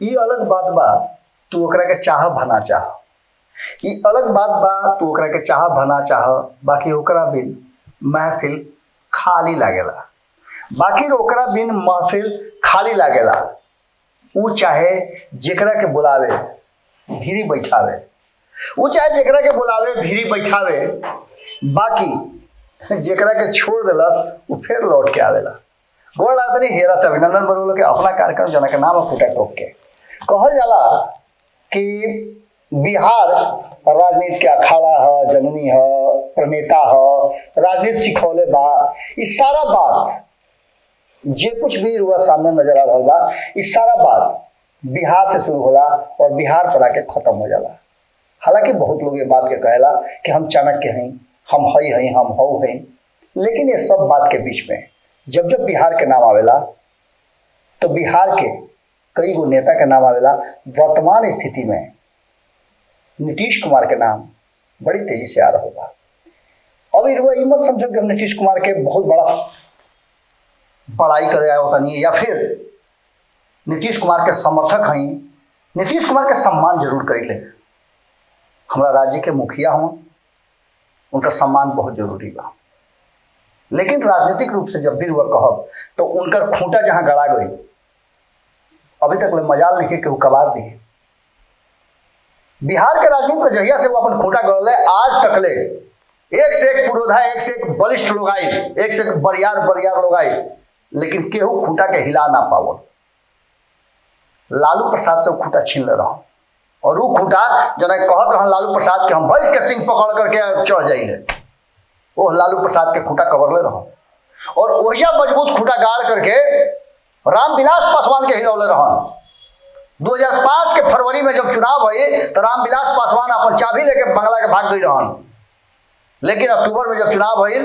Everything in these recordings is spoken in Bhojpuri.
ई अलग बात बा तू ओकरा के चाह भना चाह, ई अलग बात बा तू ओकरा के चाह भना चाह, बाकी ओकरा बिन महफिल खाली लागेला, बाकी ओकरा बिन महफिल खाली लागेला। ऊ चाहे जेकरा के बुलावे भीरी बैठावे, ऊ चाहे जेकरा के बुलावे भीरी बैठावे, बाकी जेकरा के छोड़ देलस ऊ फिर लौट के आवेला। गोड़ लागतनी हेरा से अभिनंदन बरोलो के अपना कार्यक्रम जना के नाम फूटा टोक के कहल जाला कि बिहार राजनीति के अखाड़ा है, जननी है, प्रणेता है, राजनीति सिखौले बा। इस सारा बात जे कुछ भी रुआ सामने नजर आ रहा बा, इस सारा बात बिहार से शुरू होला और बिहार पर आके खत्म हो जाला। हालांकि बहुत लोग ये बात के कहेला कि हम चाणक्य हैं, हम हई हैं, हम हऊ हैं, लेकिन ये सब बात के बीच में जब जब बिहार के नाम आवेला तो बिहार के कई गो नेता के नाम आवेला। वर्तमान स्थिति में नीतीश कुमार के नाम बड़ी तेजी से आ रहा होगा। अब ये मत समझो कि हम नीतीश कुमार के बहुत बड़ा बड़ाई करे आया होता नहीं है, या फिर नीतीश कुमार के समर्थक हैं। नीतीश कुमार के सम्मान जरूर करेंगे। हमारा राज्य के मुखिया हों, उनका सम्मान बहुत जरूरी बा, लेकिन राजनीतिक रूप से जब भी वह कहब तो उनका खूंटा जहां गड़ा गई अभी तक ले मजाल नहीं कि वो कबार दी। बिहार के राजनीति में जहिया से वो अपन खूंटा गड़ले आज तक ले एक से एक पुरोधा, एक से एक बलिष्ठ लोग आई, एक से एक बरियार लोग आई, लेकिन केहू खूंटा के हिला ना पावल। लालू प्रसाद से वो खूंटा छीन ले रहा और वो खूंटा जना कहत रहा लालू प्रसाद के हम भैंस के सिंह पकड़ करके चढ़ जाइले, वो लालू प्रसाद के खूंटा कवर ले रहा और वहिया मजबूत खूंटा गाड़ करके रामविलास पासवान के हिलौले रहा। 2005 के फरवरी में जब चुनाव हुई तो रामविलास पासवान अपन चाबी लेके बंगला के भाग गई रहन, लेकिन अक्टूबर में जब चुनाव हुई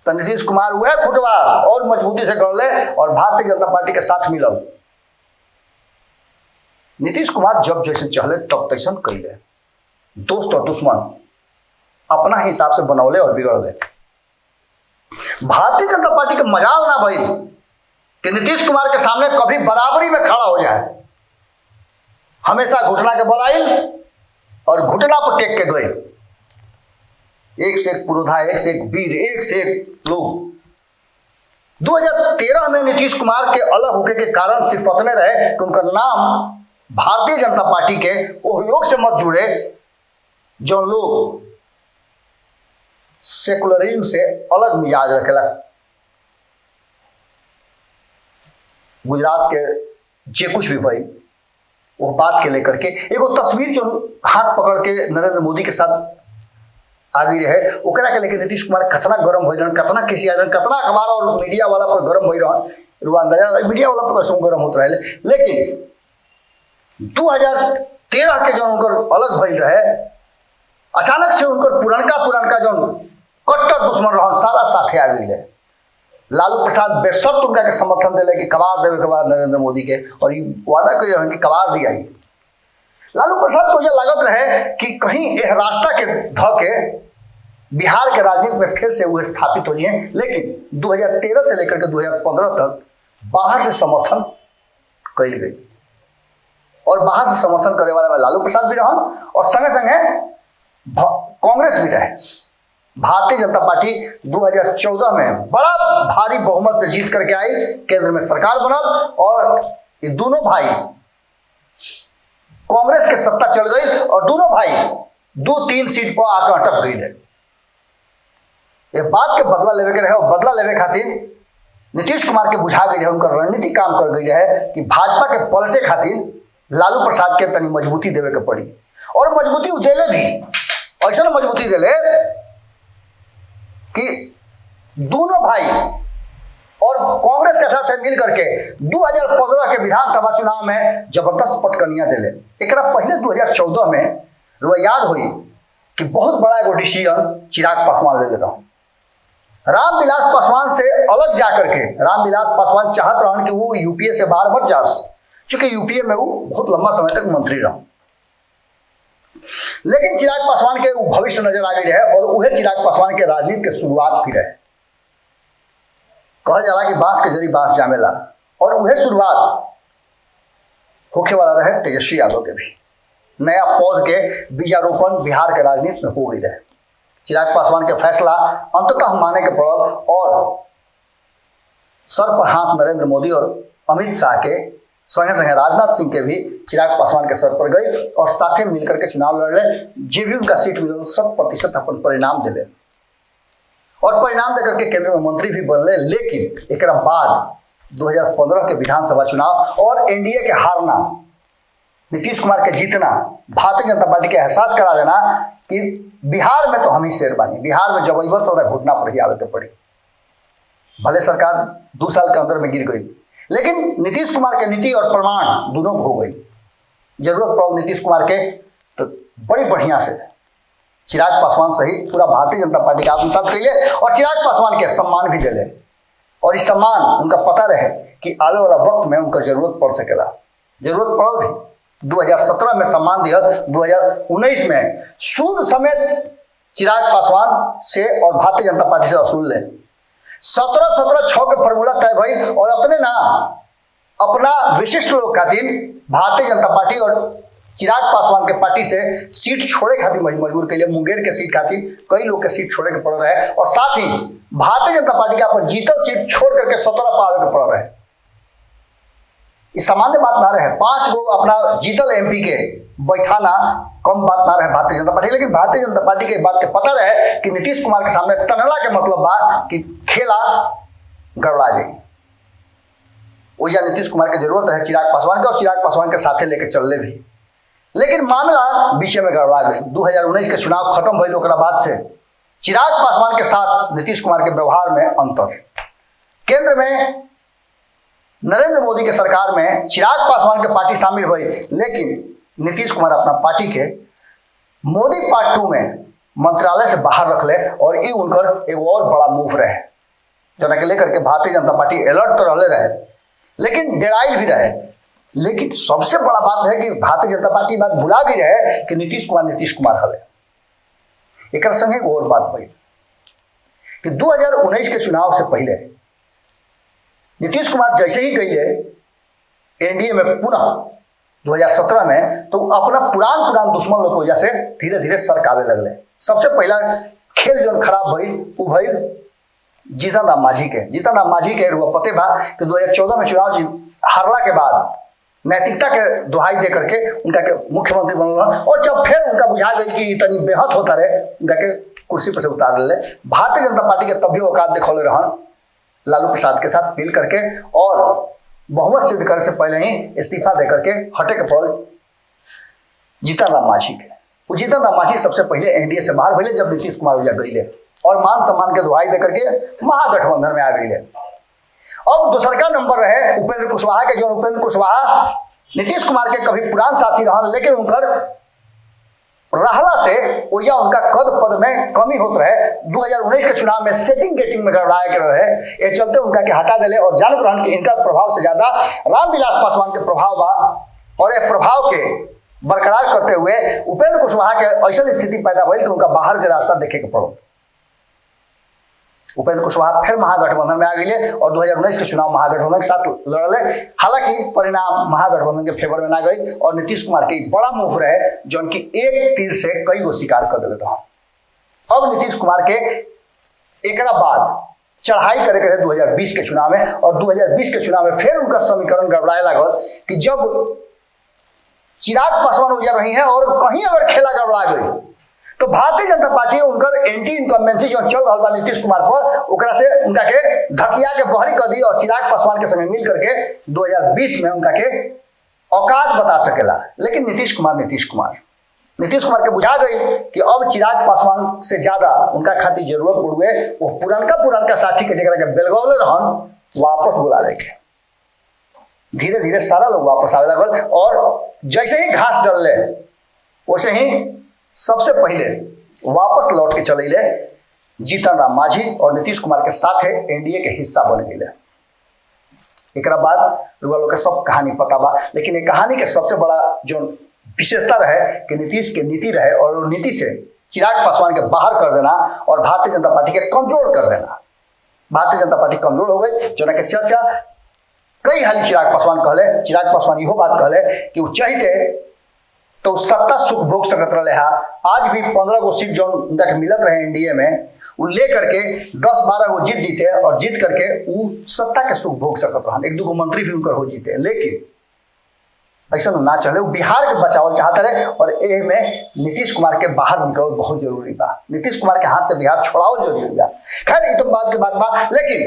तो नीतीश कुमार वह फुटवा और मजबूती से गढ़ले और भारतीय जनता पार्टी के साथ मिलल। नीतीश कुमार जब जैसे चहले तब तैसन कैले, दोस्त और दुश्मन अपना हिसाब से बनौले और बिगड़ले। भारतीय जनता पार्टी के मजाल ना भई कि नीतीश कुमार के सामने कभी बराबरी में खड़ा हो जाए। हमेशा घुटना के बल आइल और घुटना पर टेक के गए। एक से एक पुरोधा, एक से एक वीर, एक से एक लोग। 2013 में नीतीश कुमार के अलग होके के कारण सिर्फ इतने रहे कि उनका नाम भारतीय जनता पार्टी के वो लोग से मत जुड़े जो लोग सेकुलरिज्म से अलग मिजाज रखेला। गुजरात के जे कुछ भी भाई वो बात के लेकर के एगो तस्वीर जो हाथ पकड़ के नरेंद्र मोदी के साथ आ गई रहे, ओकरा के लेकर नीतीश कुमार कतना गरम हो रहन, कतना किसी आदमी, कतना अखबार और मीडिया वाला पर गरम हो रहन। मीडिया वाला पर कैसे गरम होते रहे, लेकिन 2013 के जो उनकर अलग भइल रहे, अचानक से उनकर पुरनका जो कट्टर दुश्मन रहन सारा साथे आ गई है। लालू प्रसाद बेशर्त उनका के समर्थन दिले कि कबार देवे के बाद नरेंद्र मोदी के, और ये वादा कर रहे कि कबार दिया ही। लालू प्रसाद को यह लागत रहे कि कहीं यह रास्ता के धके बिहार के राजनीति में फिर से वो स्थापित हो जाए, लेकिन 2013 से लेकर के 2015 तक बाहर से समर्थन कैल गई और बाहर से समर्थन करने वाला में लालू प्रसाद भी रहन और संगे संगे कांग्रेस भी रहे। भारतीय जनता पार्टी 2014 में बड़ा भारी बहुमत से जीत करके आई, केंद्र में सरकार बनल और ये दोनों भाई कांग्रेस के सत्ता चल गई और दोनों भाई 2-3 सीट पर आकर अटक गई है। ये बात के बदला लेवे के रहे और बदला लेवे खातिर नीतीश कुमार के बुझा गई रहे, उनका रणनीति काम कर गई रहे कि भाजपा के पलटे खातिर लालू प्रसाद के तनी मजबूती देवे के पड़ी और मजबूती उदेले भी, ऐसा मजबूती देले कि दोनों भाई और कांग्रेस के साथ मिल करके 2015 के विधानसभा चुनाव में जबरदस्त पटकनिया दिले। एक पहले 2014 में याद हुई कि बहुत बड़ा एगो डिसीजन चिराग पासवान ले रहा हूं। रामविलास पासवान से अलग जाकर के रामविलास पासवान चाहत रहन कि वो यूपीए से बाहर मत जा, चूंकि यूपीए में वो बहुत लंबा समय तक मंत्री रहा, लेकिन चिराग पासवान के भविष्य नजर आ गई रहे और वह चिराग पासवान के राजनीति के शुरुआत भी रहे। कहा जाला कि बांस के जरी बांस जामेला और वह शुरुआत होखे वाला रहे तेजस्वी यादव के भी। नया पौध के बीजारोपण बिहार के राजनीति में हो गई रहे। चिराग पासवान के फैसला अंततः माने के पड़ल और सर पर हाथ नरेंद्र मोदी और अमित शाह के संगे संगे राजनाथ सिंह के भी चिराग पासवान के सर पर गई और साथे मिलकर के चुनाव लड़ ले। जे भी उनका सीट मिलल 100% अपन परिणाम दिले और परिणाम देकर के केंद्र में मंत्री भी बनले। लेकिन एक बाद 2015 के विधानसभा चुनाव और एनडीए के हारना, नीतीश कुमार के जीतना, भारतीय जनता पार्टी के एहसास करा देना कि बिहार में तो हम ही शेर बानी, बिहार में जब अइबत तो घुटना पर ही आवे के पड़ी। भले सरकार 2 साल के अंदर में गिर गई, लेकिन नीतीश कुमार के नीति और प्रमाण दोनों हो गई। जरूरत पड़ा नीतीश कुमार के तो बड़ी बढ़िया से चिराग पासवान सहित पूरा भारतीय जनता पार्टी का आत्मसात कैले और चिराग पासवान के सम्मान भी दिले। और इस सम्मान उनका पता रहे कि आने वाला वक्त में उनका जरूरत पड़ सकेला। जरूरत पड़ल भी 2017 में सम्मान दिया, 2019 में सूद समेत चिराग पासवान से और भारतीय जनता पार्टी से वसूल ले। 17-17-6 के फॉर्मूला तय भई और अपने ना अपना विशिष्ट लोग खातिर भारतीय जनता पार्टी और चिराग पासवान के पार्टी से सीट छोड़े खातिर मजबूर के लिए मुंगेर के सीट खातिर कई लोग के सीट छोड़े के पड़ रहे और साथ ही भारतीय जनता पार्टी का अपन जीतल सीट छोड़ करके 17 पर आवे के पड़ रहे। इस सामान्य बात ना रहे, 5 गो अपना जीतल एमपी के बैठाना कम बात ना रहे भारतीय जनता पार्टी। लेकिन भारतीय जनता पार्टी के बात के पता रहे कि नीतीश कुमार के सामने तनला के मतलब बा कि खेला गड़बड़ा जाए। ओजा नीतीश कुमार की जरूरत रहे चिराग पासवान के और चिराग पासवान के साथे लेके चलले भी। लेकिन मामला बीच में गड़बड़ा गई। 2019 के चुनाव खत्म भइल ओकरा बाद से चिराग पासवान के साथ नीतीश कुमार के व्यवहार में अंतर। केंद्र में नरेंद्र मोदी के सरकार में चिराग पासवान के पार्टी शामिल हुई, लेकिन नीतीश कुमार अपना पार्टी के मोदी पार्ट 2 में मंत्रालय से बाहर रख ले और ये उनकर एक और बड़ा मूव रहे जना के लेकर के भारतीय जनता पार्टी अलर्ट तो रहले रहे लेकिन डेराइल भी रहे। लेकिन सबसे बड़ा बात है कि भारतीय जनता पार्टी बात भुला भी रहे कि नीतीश कुमार हवे। एक संगे और बात भई कि 2019 के चुनाव से पहले नीतीश कुमार जैसे ही गई एनडीए में पुनः 2017 में तो अपना पुरान दुश्मन लोग की वजह से धीरे धीरे सरकावे लगले। सबसे पहला खेल जो खराब भई वो भई जीतन राम मांझी के रुआ पते बा कि 2014 में चुनाव हारला के बाद नैतिकता के दुहाई दे करके उनका के मुख्यमंत्री बनल और जब फिर उनका बुझा गई कि इतनी बेहद होता रहे उनका के कुर्सी पर से उतार ले। भारतीय जनता पार्टी के तब भी औकात दिखौले रहन लालू प्रसाद के साथ मिल करके और बहुमत सिद्ध करने से पहले ही इस्तीफा दे करके हटे के पड़ल जीतन राम मांझी के। वो जीतन राम मांझी सबसे पहले एनडीए से बाहर भइले जब नीतीश कुमार उजा गईले और मान सम्मान के दुहाई दे करके महागठबंधन में आ गईले। अब दूसरका नंबर रहे उपेंद्र कुशवाहा के, जो उपेंद्र कुशवाहा नीतीश कुमार के कभी पुरान साथी रहन लेकिन उनकर रहला से ओजा उनका कद पद में कमी होत रहे। 2019 के चुनाव में सेटिंग गेटिंग में गड़बड़ाए के रहे, ये चलते उनका के हटा दिले और जानत रहन कि इनका प्रभाव से ज्यादा रामविलास पासवान के प्रभाव बा और ये प्रभाव के बरकरार करते हुए उपेंद्र कुशवाहा के ऐसा स्थिति पैदा हुई कि उनका बाहर के रास्ता देखे के पड़ो। उपेंद्र कुशवाहा फिर महागठबंधन में आ गए और 2019 के चुनाव महागठबंधन के साथ लड़ले। हालांकि परिणाम महागठबंधन के फेवर में ना गई और नीतीश कुमार के बड़ा मूव रहे जो उनकी एक तीर से कई गो शिकार कर दिले रहा। अब नीतीश कुमार के एक बाद चढ़ाई करे के 2020 के चुनाव में और 2020 के चुनाव में फिर उनका समीकरण गड़बड़ाए लागल कि जब चिराग पासवान उजर रही है और कहीं अगर खेला गड़बड़ा गई तो भारतीय जनता पार्टी उनकर एंटी इनकम्बेंसी जो चल रहा नीतीश कुमार पर ओकरा से उनका के धकिया के बहरी कर दी और चिराग पासवान के संगे मिल करके 2020 में उनका के औकात बता सकेला। लेकिन नीतीश कुमार के बुझा गई कि अब चिराग पासवान से ज्यादा उनका खातिर जरूरत पड़ुए वो पुरानका साथी के जगह के बेलगौले रहन वापस बुला देंगे। धीरे धीरे सारा लोग वापस आने लगल और जैसे ही घास डलले वैसे ही सबसे पहले वापस लौट के चले जीतन राम मांझी और नीतीश कुमार के साथ एनडीए के हिस्सा बन गए। एक बाद लोग के सब कहानी पता बा, लेकिन ये कहानी के सबसे बड़ा जो विशेषता रहे कि नीतीश के नीति रहे और नीति से चिराग पासवान के बाहर कर देना और भारतीय जनता पार्टी के कमजोर कर देना। भारतीय जनता पार्टी कमजोर हो गई जो के चर्चा कई हाली चिराग पासवान कहले, चिराग पासवान इहो बात कहले कि वो चाहते तो सत्ता सुख भोग सकत रहे। आज भी 15 गो सीट जो उनका के मिलत रहे एनडीए में, वो ले करके 10-12 गो जीते और जीत करके वो सत्ता के सुख भोग सकत रहे। 1-2 गो मंत्री भी उनकर हो जीते, लेकिन ऐसा ना चले। वो बिहार के बचावल चाहते रहे और ए में नीतीश कुमार के बाहर निकल बहुत जरूरी बा। नीतीश कुमार के हाथ से बिहार छोड़ावल जरूरी बा। खैर ये तो बात के बात बा, लेकिन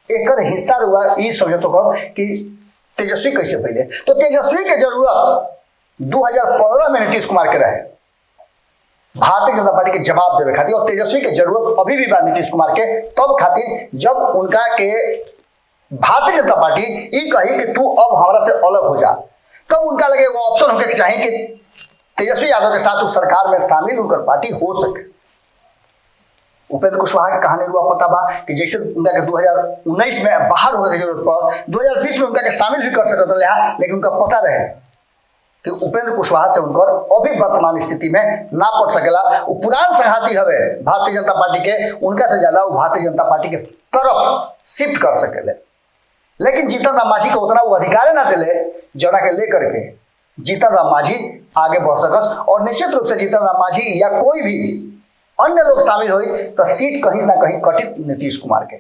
एक हिस्सा हुआ ये समझो तो कि तेजस्वी कैसे पहले, तो तेजस्वी के जरूरत 2015 में नीतीश कुमार के रहे भारतीय जनता पार्टी के जवाब देवे खातिर, और तेजस्वी के जरूरत अभी भी बा नीतीश कुमार के तब खातिर जब उनका के भारतीय जनता पार्टी ये कही कि तू अब हमारा से अलग हो जा, तब उनका लगे वो ऑप्शन होके चाहिए कि तेजस्वी यादव के साथ उस सरकार में शामिल उनकर पार्टी हो सके। उपेंद्र कुशवाहा की कहानी रुआ पता बा कि जैसे उनका के 2019 में बाहर होने की जरूरत पड़, 2020 में उनका के शामिल भी कर सकते रहे, लेकिन उनका पता रहे कि उपेंद्र कुशवाहा से उनकर अभी वर्तमान स्थिति में ना पड़ सकेला। वो पुरान संघाती हवे भारतीय जनता पार्टी के, उनका से ज्यादा वो भारतीय जनता पार्टी के तरफ शिफ्ट कर सकेले, लेकिन जीतन राम मांझी को उतना वो अधिकार ना दिले जना के लेकर के जीतन राम मांझी आगे बढ़ सकस। और निश्चित रूप से जीतन राम मांझी या कोई भी अन्य लोग शामिल हुई तो सीट कहीं ना कहीं कटित नीतीश कुमार के।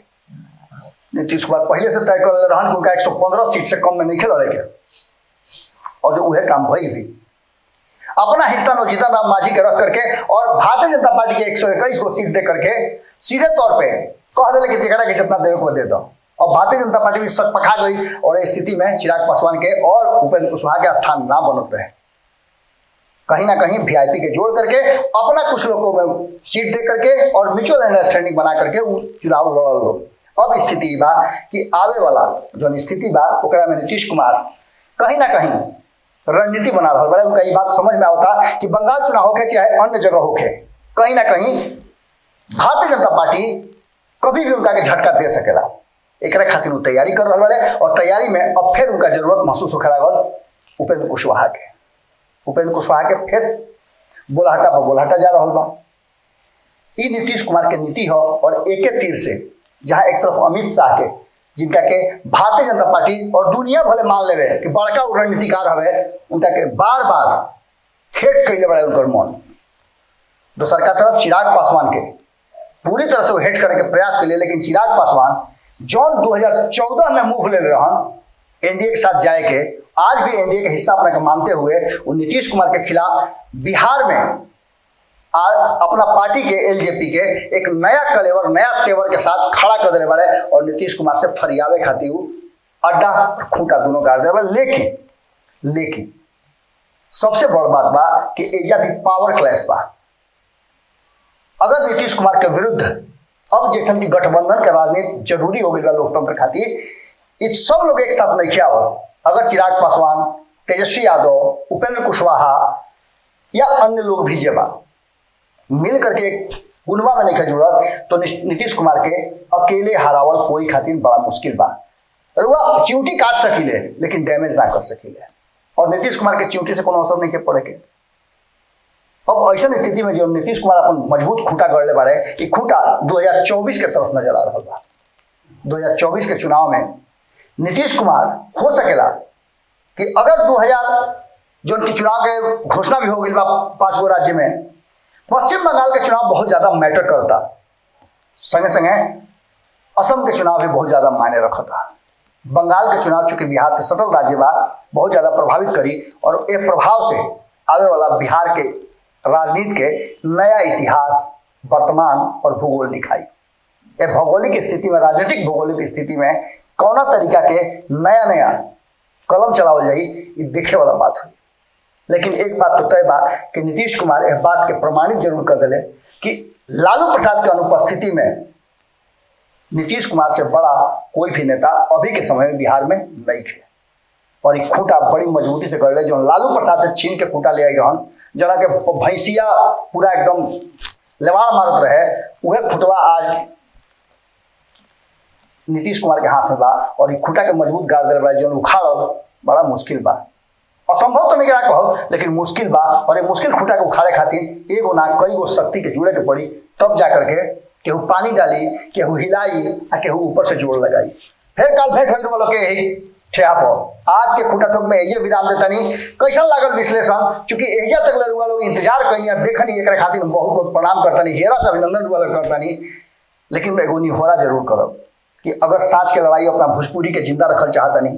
नीतीश कुमार पहले से तय कर रहा कि उनका 115 सीट से कम में नहीं खेल के, और जो वह काम भई भी अपना हिस्सा में जीतन राम मांझी के रख करके और भारतीय जनता पार्टी के 121 को सीट दे करके सीधे तौर पे कह दिले कि जगह के जितना देवे को दे दो, और भारतीय जनता पार्टी भी सक पखा गई। और इस स्थिति में चिराग पासवान के और उपेंद्र कुशवाहा के स्थान ना बनत रहे, कहीं ना कहीं वीआईपी के जोड़ करके अपना कुछ लोगों में सीट दे करके और म्यूचुअल अंडरस्टैंडिंग बना करके वो चुनाव लड़ल लोग। अब स्थिति बा कि आवे वाला जो स्थिति बा ओकरा में नीतीश कुमार कहीं ना कहीं रणनीति बना रहा है। उनका ये बात समझ में आता कि बंगाल चुनाव होके चाहे अन्य जगह होके, कहीं ना कहीं भारतीय जनता पार्टी कभी भी उनका के झटका दे सकेला। एक खातिर वो तैयारी कर रहा है, और तैयारी में अब फिर उनका जरूरत महसूस होखे लागल उपेंद्र कुशवाहा के। उपेंद्र कुशवाहा के फिर बोलहटा पर बोलहटा जा रहा बा। ये नीतीश कुमार के नीति हो, और एक तीर से जहां एक तरफ अमित शाह के जिनका के भारतीय जनता पार्टी और दुनिया भले मान ले कि बड़का रणनीतिकार हवे, उनका के बार बार ठेठ कैले बड़े उनकर मन। दूसर का तरफ चिराग पासवान के पूरी तरह से वो हेट करने के प्रयास के लिए, लेकिन चिराग पासवान जौन 2014 में मूव ले रहन एनडीए के साथ जाए के, आज भी एनडीए के हिस्सा अपने को मानते हुए वो नीतीश कुमार के खिलाफ बिहार में अपना पार्टी के एलजेपी के एक नया कलेवर नया तेवर के साथ खड़ा कर देने वाले, और नीतीश कुमार से फरियावे खातिर अड्डा और खूंटा दोनों गाड़ देने वाले। लेकिन सबसे बड़ बात बा कि एजा भी पावर क्लैश बा। अगर नीतीश कुमार के विरुद्ध अब जैसे कि गठबंधन के राजनीति जरूरी हो गई लोकतंत्र खातिर, ये सब लोग एक साथ नहीं किया हो। अगर चिराग पासवान, तेजस्वी यादव, उपेंद्र कुशवाहा या अन्य लोग भी जेबा मिल करके गुनवा में नहीं का जुड़त, तो नीतीश कुमार के अकेले हरावल कोई खातिर बड़ा मुश्किल बा। वह चिंटी काट सकीले लेकिन डैमेज ना कर सकीले, और नीतीश कुमार के चिंटी से कोनो असर नहीं के पड़े के। अब ऐसा स्थिति में जो नीतीश कुमार अपन मजबूत खूंटा गढ़ले बारे, ये खूंटा 2024 के तरफ नजर आ रहा बा। 2024 के चुनाव में नीतीश कुमार हो सकेला कि अगर 2000 जो उनकी चुनाव के घोषणा भी हो गई बा 5 गो राज्य में, पश्चिम बंगाल के चुनाव बहुत ज्यादा मैटर करता, संगे संगे असम के चुनाव भी बहुत ज्यादा मायने रखता। बंगाल के चुनाव चूंकि बिहार से सटल राज्य बा बहुत ज्यादा प्रभावित करी, और ये प्रभाव से आवे वाला बिहार के राजनीति के नया इतिहास, वर्तमान और भूगोल दिखाई। ये भौगोलिक स्थिति में, राजनीतिक भौगोलिक स्थिति में कौना तरीका के नया नया कलम चलावल जाई, ये देखे वाला बात हुई। लेकिन एक बात तो तय बा कि नीतीश कुमार इस बात के प्रमाणित जरूर कर दिले कि लालू प्रसाद की अनुपस्थिति में नीतीश कुमार से बड़ा कोई भी नेता अभी के समय में बिहार में नहीं है। और एक खूंटा बड़ी मजबूती से कर ले, जो लालू प्रसाद से छीन के खूंटा ले आई रहन, जना के भैंसिया पूरा एकदम लेवाड़ मारत रहे, वह खुटवा आज नीतीश कुमार के हाथ में बा, और खूंटा के मजबूत गाड़ दिल बा, जो उखाड़ बड़ा मुश्किल बा। असंभव तो नहीं कहो, लेकिन मुश्किल बा, और ये मुश्किल खूंटा के उखाड़े खातिर एगो ना कई गो शक्ति के जुड़े के पड़ी, तब जा करके केहू पानी डाली, केहू हिलाई, आ केहू ऊपर से जोड़ लगाई। फिर कल भेंट हो के ठेहा पर आज के खूटा ठोक में एजे विराम देतानी। कैसा लागल विश्लेषण, चूंकि एजा तक लड़ुआ लोग इंतजार कहीं देखनी, एक खातिर बहुत बहुत प्रणाम करतानी, हेरा से अभिनंदन रुआ लोग करतानी। लेकिन एगो निहोरा जरूर करब कि अगर साँझ के लड़ाई अपना भोजपुरी के जिंदा रखल चाहतनी,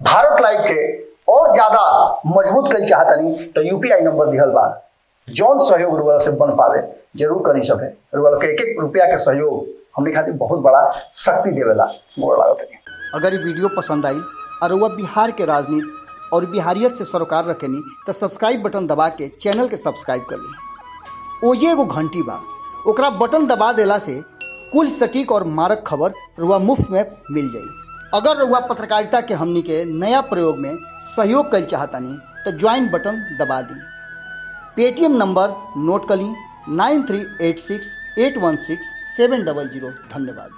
भारत लाइव के और ज्यादा मजबूत कर चाहतनी, तो यूपीआई नंबर दिहल बा, जौन सहयोग रुआ से बन पावे जरूर करी। सब है रुआ के एक रुपया के सहयोग हमने खातिर बहुत बड़ा शक्ति देवेला। गोड़ लागत है। अगर ये वीडियो पसंद आई और वह बिहार के राजनीति और बिहारियत से सरोकार रखेनी तो सब्सक्राइब बटन दबा के चैनल के सब्सक्राइब कर ली। ओजे एगो घंटी बा, ओकरा बटन दबा देला से कुल सटीक और मारक खबर रुआ मुफ्त में मिल जाई। अगर रुआ पत्रकारिता के हमनी के नया प्रयोग में सहयोग कर चाहतानी तो ज्वाइन बटन दबा दी। पेटीएम नंबर नोट कर ली 9386816700। धन्यवाद।